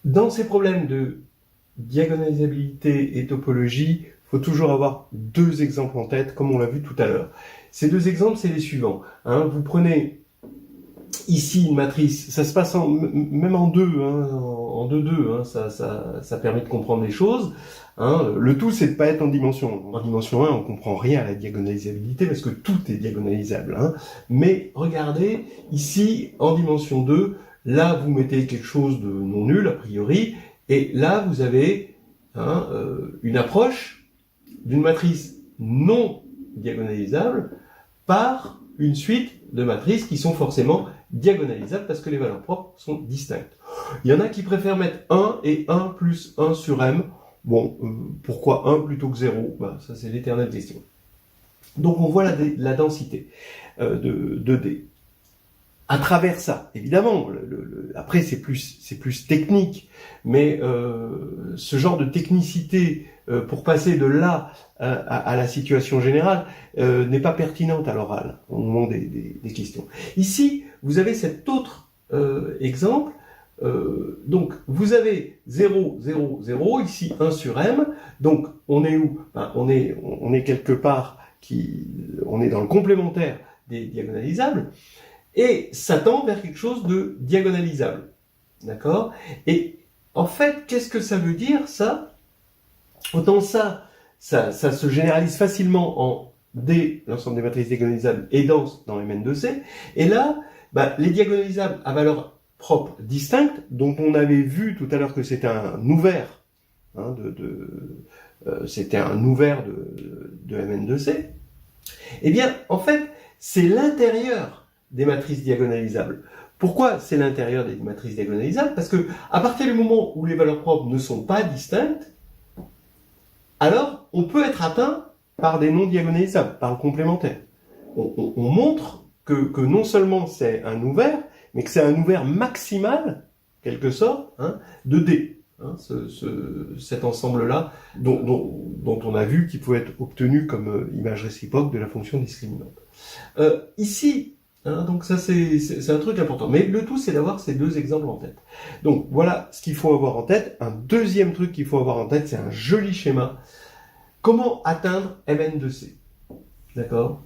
Dans ces problèmes de diagonalisabilité et topologie, il faut toujours avoir deux exemples en tête, comme on l'a vu tout à l'heure. Ces deux exemples, c'est les suivants. Vous prenez ici une matrice, ça se passe même en deux, en 2-2, ça permet de comprendre les choses. Le tout, c'est de pas être en dimension. En dimension 1, on comprend rien à la diagonalisabilité parce que tout est diagonalisable. Mais regardez, ici, en dimension 2, là, vous mettez quelque chose de non nul, a priori, et là, vous avez une approche d'une matrice non diagonalisable par une suite de matrices qui sont forcément diagonalisables parce que les valeurs propres sont distinctes. Il y en a qui préfèrent mettre 1 et 1 plus 1 sur m. Bon, pourquoi 1 plutôt que 0 ? Ça, c'est l'éternelle question. Donc, on voit la densité de D. À travers ça, évidemment, après c'est plus technique, mais ce genre de technicité pour passer de là à la situation générale n'est pas pertinente à l'oral au moment des questions. Ici, vous avez cet autre exemple. Donc, vous avez 0, 0, 0, ici 1 sur m. Donc, on est où ? On est quelque part, on est dans le complémentaire des diagonalisables. Et ça tend vers quelque chose de diagonalisable. D'accord ? Et en fait, qu'est-ce que ça veut dire, ça ? Autant ça se généralise facilement en D, l'ensemble des matrices diagonalisables, et dense dans Mn de C. Et là, les diagonalisables à valeur propre distincte, dont on avait vu tout à l'heure que c'était un ouvert, c'était un ouvert de Mn de C. Eh bien, en fait, c'est l'intérieur des matrices diagonalisables. Pourquoi c'est l'intérieur des matrices diagonalisables ? Parce que à partir du moment où les valeurs propres ne sont pas distinctes, alors on peut être atteint par des non diagonalisables, par le complémentaire. On montre que non seulement c'est un ouvert, mais que c'est un ouvert maximal, quelque sorte, de D. Cet ensemble-là, dont on a vu qu'il pouvait être obtenu comme image réciproque de la fonction discriminante. Ici, donc ça c'est un truc important. Mais le tout, c'est d'avoir ces deux exemples en tête. Donc voilà ce qu'il faut avoir en tête. Un deuxième truc qu'il faut avoir en tête, c'est un joli schéma. Comment atteindre Mn de C ? D'accord ?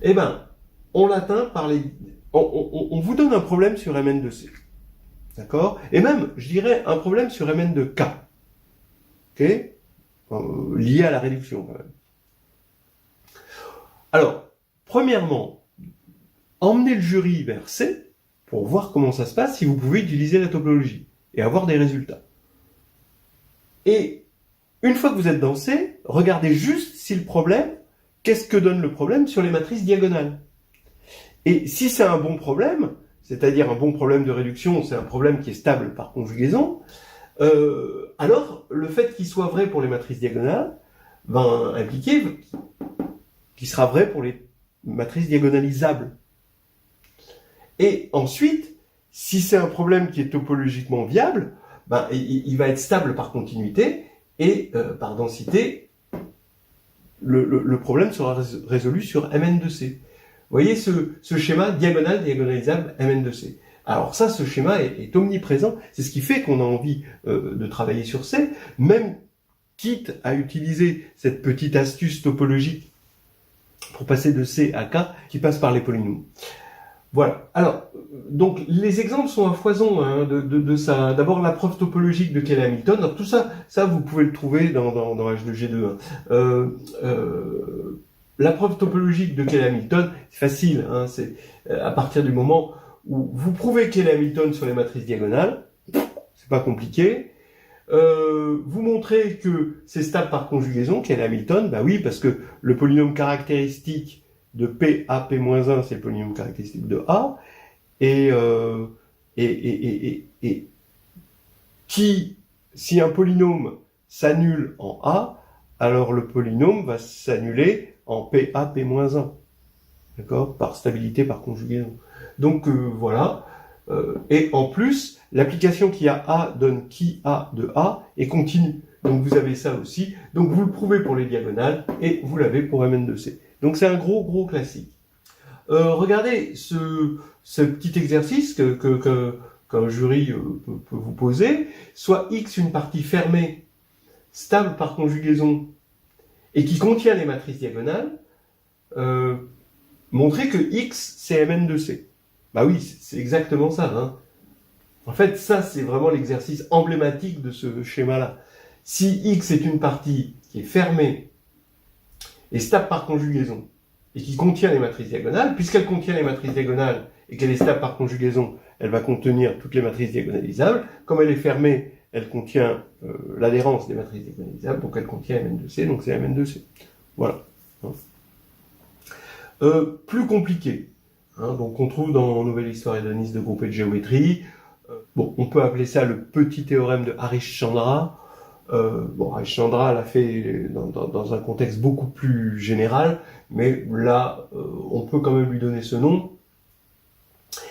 Eh bien, on l'atteint par les... On vous donne un problème sur Mn de C. D'accord ? Et même, je dirais, un problème sur Mn de K. Ok ? Lié à la réduction, quand même. Alors, premièrement, emmenez le jury vers C pour voir comment ça se passe si vous pouvez utiliser la topologie et avoir des résultats. Et une fois que vous êtes dans C, regardez juste si le problème, qu'est-ce que donne le problème sur les matrices diagonales. Et si c'est un bon problème, c'est-à-dire un bon problème de réduction, c'est un problème qui est stable par conjugaison, alors le fait qu'il soit vrai pour les matrices diagonales va impliquer qu'il sera vrai pour les matrices diagonalisables. Et ensuite, si c'est un problème qui est topologiquement viable, il va être stable par continuité et par densité, le problème sera résolu sur Mn de C. Vous voyez ce schéma diagonal, diagonalisable, Mn de C. Alors ça, ce schéma est omniprésent. C'est ce qui fait qu'on a envie de travailler sur C, même quitte à utiliser cette petite astuce topologique pour passer de C à K qui passe par les polynômes. Voilà. Alors, donc les exemples sont à foison de ça. D'abord la preuve topologique de Cayley-Hamilton. Alors tout ça vous pouvez le trouver dans H2G2. La preuve topologique de Cayley-Hamilton, c'est facile. C'est à partir du moment où vous prouvez Cayley-Hamilton sur les matrices diagonales, c'est pas compliqué. Vous montrez que c'est stable par conjugaison, Cayley-Hamilton, oui, parce que le polynôme caractéristique de P, A, P-1, c'est le polynôme caractéristique de A, et si un polynôme s'annule en A, alors le polynôme va s'annuler en P, A, P-1, d'accord, par stabilité par conjugaison. Donc voilà. Et en plus, l'application qui a A donne qui A de A et continue. Donc vous avez ça aussi. Donc vous le prouvez pour les diagonales et vous l'avez pour Mn de C. Donc c'est un gros classique. Regardez ce petit exercice que qu'un jury peut vous poser, soit X une partie fermée, stable par conjugaison, et qui contient les matrices diagonales, montrer que X c'est Mn de C. Bah oui, c'est exactement ça. Hein. En fait, ça c'est vraiment l'exercice emblématique de ce schéma-là. Si X est une partie qui est fermée et stable par conjugaison, et qui contient les matrices diagonales, puisqu'elle contient les matrices diagonales et qu'elle est stable par conjugaison, elle va contenir toutes les matrices diagonalisables. Comme elle est fermée, elle contient l'adhérence des matrices diagonalisables, donc elle contient Mn de C, donc c'est Mn de C. Voilà. Plus compliqué. Hein, donc on trouve dans Nouvelle Histoire hédoniste de groupe et de géométrie. Bon, on peut appeler ça le petit théorème de Harish-Chandra. Harish-Chandra l'a fait dans un contexte beaucoup plus général, mais là, on peut quand même lui donner ce nom.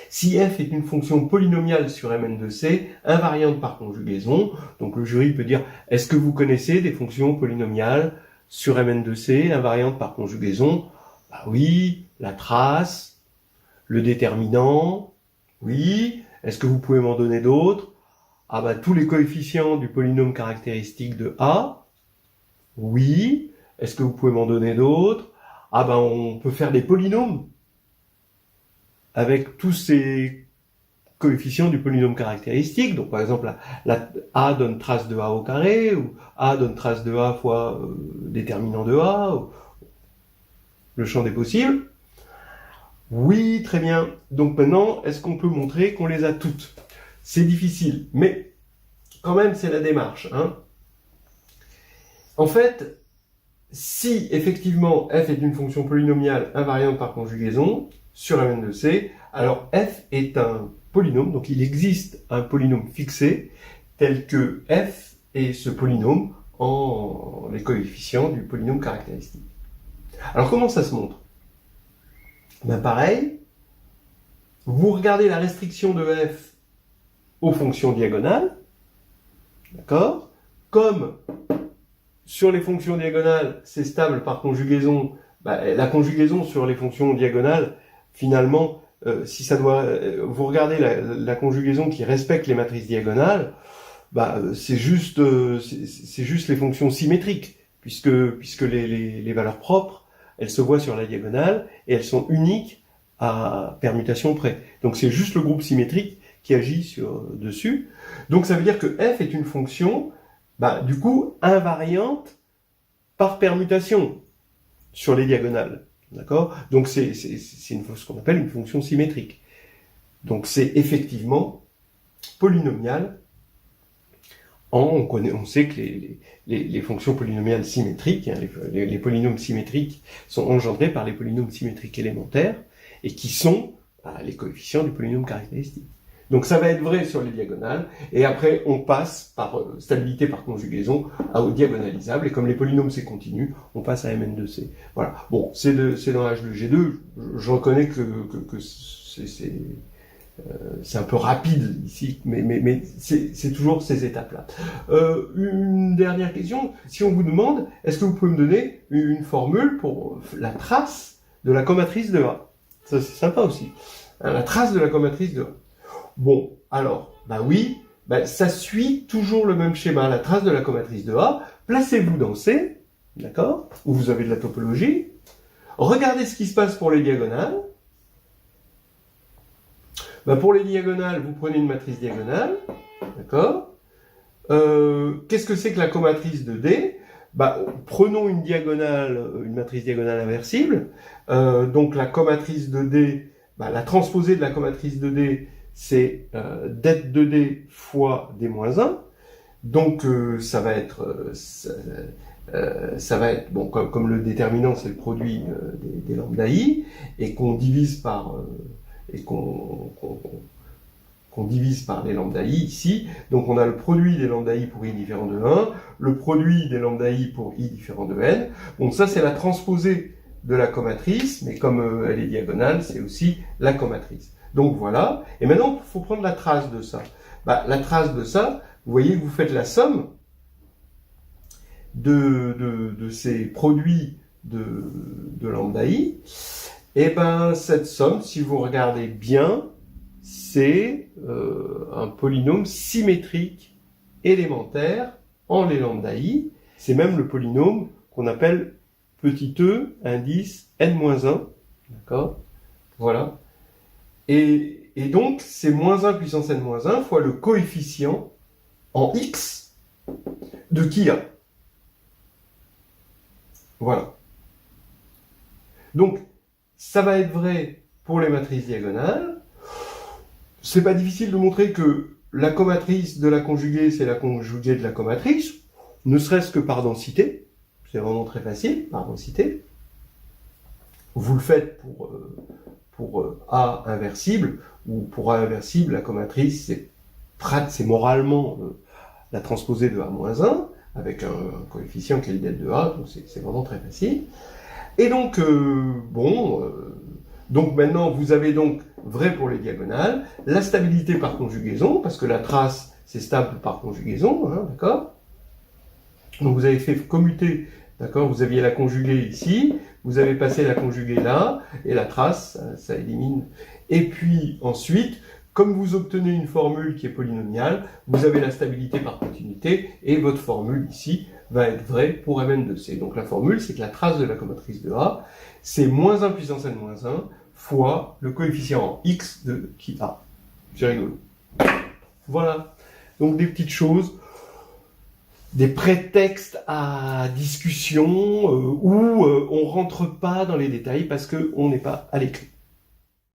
Si f est une fonction polynomiale sur Mn de C, invariante par conjugaison, donc le jury peut dire, est-ce que vous connaissez des fonctions polynomiales sur Mn de C, invariantes par conjugaison? Bah oui, la trace, le déterminant, oui. Est-ce que vous pouvez m'en donner d'autres? Ah bah tous les coefficients du polynôme caractéristique de A, oui. Est-ce que vous pouvez m'en donner d'autres? Ah bah on peut faire des polynômes avec tous ces coefficients du polynôme caractéristique. Donc par exemple, la A donne trace de A au carré, ou A donne trace de A fois déterminant de A, le champ des possibles. Oui, très bien. Donc maintenant, est-ce qu'on peut montrer qu'on les a toutes? C'est difficile, mais quand même, c'est la démarche. Hein. En fait, si effectivement f est une fonction polynomiale invariante par conjugaison sur Mn de C, alors f est un polynôme, donc il existe un polynôme fixé tel que f est ce polynôme en les coefficients du polynôme caractéristique. Alors comment ça se montre? Ben pareil, vous regardez la restriction de f aux fonctions diagonales, d'accord? Comme sur les fonctions diagonales, c'est stable par conjugaison, bah, la conjugaison sur les fonctions diagonales, finalement, si ça doit, vous regardez la conjugaison qui respecte les matrices diagonales, bah, c'est juste les fonctions symétriques, puisque les valeurs propres, elles se voient sur la diagonale et elles sont uniques à permutation près. Donc c'est juste le groupe symétrique qui agit dessus. Donc ça veut dire que f est une fonction, bah, du coup, invariante par permutation sur les diagonales. D'accord? Donc c'est ce qu'on appelle une fonction symétrique. Donc c'est effectivement polynomial. On sait que les fonctions polynomiales symétriques, hein, les polynômes symétriques sont engendrés par les polynômes symétriques élémentaires et qui sont les coefficients du polynôme caractéristique. Donc ça va être vrai sur les diagonales, et après on passe par stabilité par conjugaison au diagonalisable, et comme les polynômes c'est continu, on passe à Mn de C. Voilà. Bon, c'est dans H de G2, je reconnais que c'est un peu rapide ici, mais c'est toujours ces étapes-là. Une dernière question, si on vous demande, est-ce que vous pouvez me donner une formule pour la trace de la comatrice de A? Ça c'est sympa aussi. Hein, la trace de la comatrice de A. Bon, alors, bah oui, bah ça suit toujours le même schéma, la trace de la comatrice de A. Placez-vous dans C, d'accord, où vous avez de la topologie. Regardez ce qui se passe pour les diagonales. Bah pour les diagonales, vous prenez une matrice diagonale, d'accord. Qu'est-ce que c'est que la comatrice de D? Bah, prenons une matrice diagonale inversible. Donc la comatrice de D, bah, la transposée de la comatrice de D, c'est det de D fois D-1. Donc ça va être bon, comme le déterminant c'est le produit des lambda I, et qu'on divise par qu'on divise par les lambda I ici. Donc on a le produit des lambda I pour I différent de 1, le produit des lambda I pour I différent de n. Donc ça c'est la transposée de la comatrice, mais comme elle est diagonale, c'est aussi la comatrice. Donc voilà, et maintenant il faut prendre la trace de ça. Bah, la trace de ça, vous voyez, vous faites la somme de ces produits de lambda I, et ben cette somme, si vous regardez bien, c'est un polynôme symétrique élémentaire en les lambda i. C'est même le polynôme qu'on appelle petit e indice n-1. D'accord? Voilà. Et donc, c'est moins 1 puissance n-1 fois le coefficient en x de qui a. Voilà. Donc, ça va être vrai pour les matrices diagonales. C'est pas difficile de montrer que la comatrice de la conjuguée, c'est la conjuguée de la comatrice, ne serait-ce que par densité. C'est vraiment très facile, par densité. Vous le faites pour A inversible, ou pour A inversible, la comatrice, c'est moralement la transposée de A-1, avec un coefficient qui est le del de A, donc c'est vraiment très facile. Et donc, donc maintenant, vous avez donc vrai pour les diagonales, la stabilité par conjugaison, parce que la trace, c'est stable par conjugaison, hein, d'accord? Donc vous avez fait commuter, d'accord? Vous aviez la conjuguée ici, vous avez passé la conjuguée là, et la trace, ça élimine. Et puis ensuite, comme vous obtenez une formule qui est polynomiale, vous avez la stabilité par continuité, et votre formule ici va être vraie pour Mn de C. Donc la formule, c'est que la trace de la comatrice de A, c'est moins 1 puissance n-1 fois le coefficient x de qui A. C'est rigolo. Voilà. Donc des petites choses, des prétextes à discussion où on rentre pas dans les détails parce qu'on n'est pas à l'écrit.